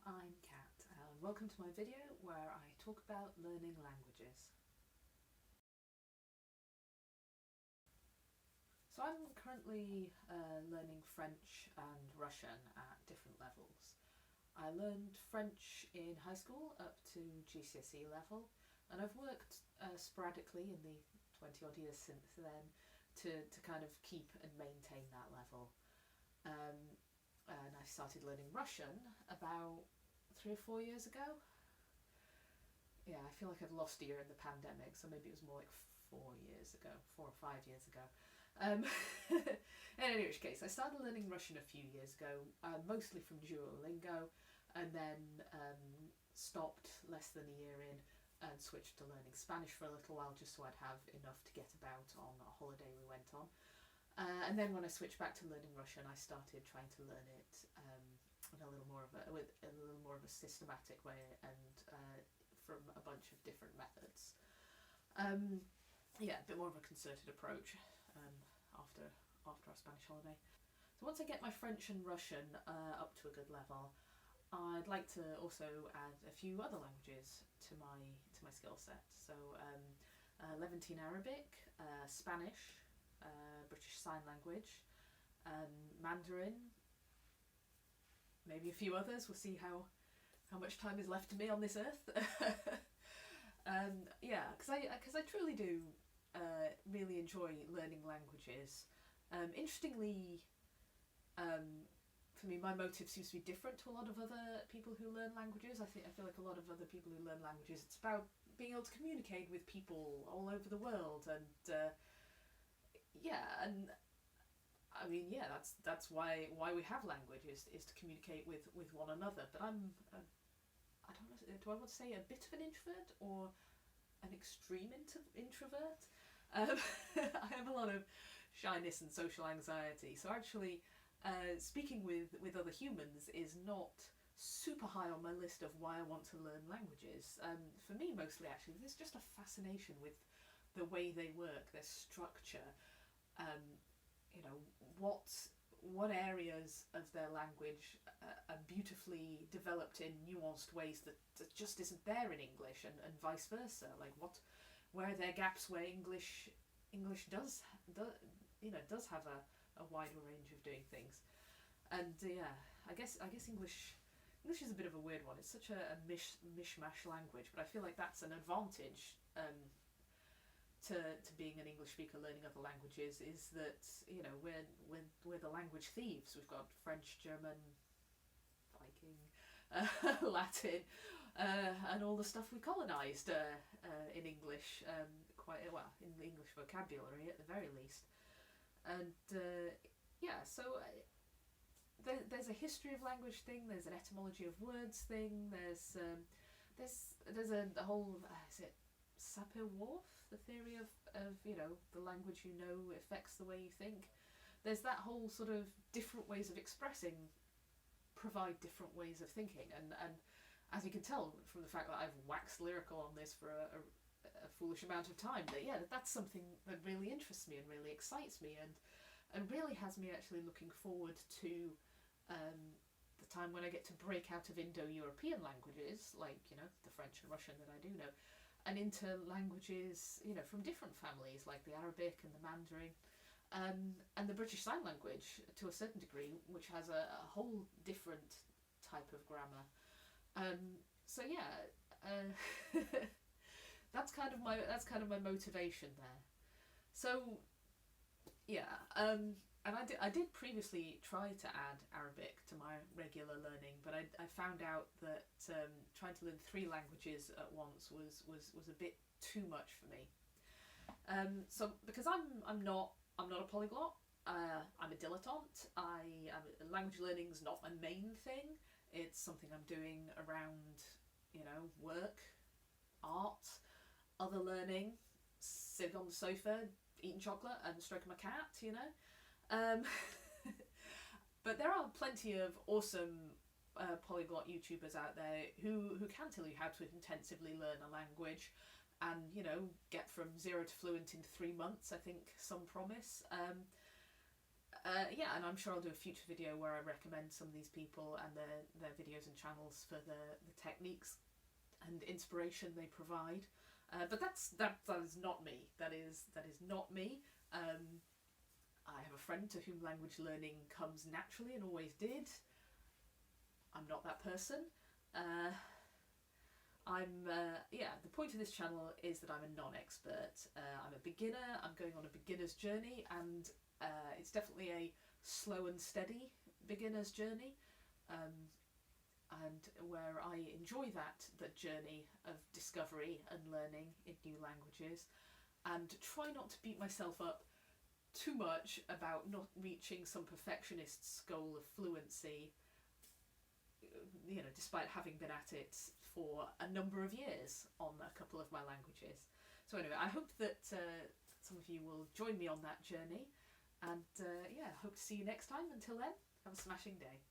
I'm Kat and welcome to my video where I talk about learning languages. So I'm currently learning French and Russian at different levels. I learned French in high school up to GCSE level, and I've worked sporadically in the 20 odd years since then to kind of keep and maintain that level. And I started learning Russian about 3 or 4 years ago. Yeah, I feel like I've lost a year in the pandemic, so maybe it was more like 4 years ago, 4 or 5 years ago. Um, in any which case, I started learning Russian a few years ago, mostly from Duolingo, and then stopped less than a year in and switched to learning Spanish for a little while just so I'd have enough to get about on a holiday we went on. And then when I switched back to learning Russian, I started trying to learn it in a little more of a systematic way and from a bunch of different methods. Yeah, a bit more of a concerted approach after our Spanish holiday. So once I get my French and Russian up to a good level, I'd like to also add a few other languages to my skill set. So Levantine Arabic, Spanish, British Sign Language, Mandarin, maybe a few others. We'll see how much time is left to me on this earth. Yeah, because I truly do really enjoy learning languages. Interestingly, for me, my motive seems to be different to a lot of other people who learn languages. I feel like a lot of other people who learn languages, it's about being able to communicate with people all over the world, and yeah, and I mean, yeah, that's why we have language is to communicate with one another. But I don't know, do I want to say a bit of an introvert or an extreme introvert? I have a lot of shyness and social anxiety, so actually speaking with other humans is not super high on my list of why I want to learn languages. For me, mostly actually, there's just a fascination with the way they work, their structure. Um, you know, what areas of their language are beautifully developed in nuanced ways that just isn't there in English, and vice versa. Like where are there gaps where English does have a wider range of doing things. And yeah, I guess English is a bit of a weird one. It's such a mishmash language, but I feel like that's an advantage to being an English speaker learning other languages, is that, you know, we're the language thieves. We've got French, German, Viking, Latin, and all the stuff we colonised in English, quite well, in the English vocabulary at the very least. And yeah, so there's a history of language thing. There's an etymology of words thing. There's a whole is it Sapir-Whorf, the theory of the language you know affects the way you think. There's that whole sort of different ways of expressing provide different ways of thinking, and as you can tell from the fact that I've waxed lyrical on this for a foolish amount of time, that yeah, that's something that really interests me and really excites me, and really has me actually looking forward to the time when I get to break out of Indo-European languages, like, you know, the French and Russian that I do know, and into languages, you know, from different families like the Arabic and the Mandarin, and the British Sign Language to a certain degree, which has a whole different type of grammar. So yeah, that's kind of my motivation there. So yeah, and I did previously try to add Arabic to my regular learning, but I found out that trying to learn 3 languages at once was a bit too much for me. So because I'm not a polyglot, I'm a dilettante. Language learning's not my main thing. It's something I'm doing around, you know, work, art, other learning, sitting on the sofa, eating chocolate and stroking my cat, you know. Um, but there are plenty of awesome polyglot YouTubers out there who can tell you how to intensively learn a language and, you know, get from 0 to fluent in 3 months, I think some promise. Yeah, and I'm sure I'll do a future video where I recommend some of these people and their videos and channels for the techniques and inspiration they provide. But that is not me. That is not me. I have a friend to whom language learning comes naturally and always did. I'm not that person. The point of this channel is that I'm a non-expert. I'm a beginner. I'm going on a beginner's journey, and it's definitely a slow and steady beginner's journey, and where I enjoy that journey of discovery and learning in new languages, and try not to beat myself up too much about not reaching some perfectionist's goal of fluency, despite having been at it for a number of years on a couple of my languages. So anyway, I hope that some of you will join me on that journey, and hope to see you next time. Until then, have a smashing day.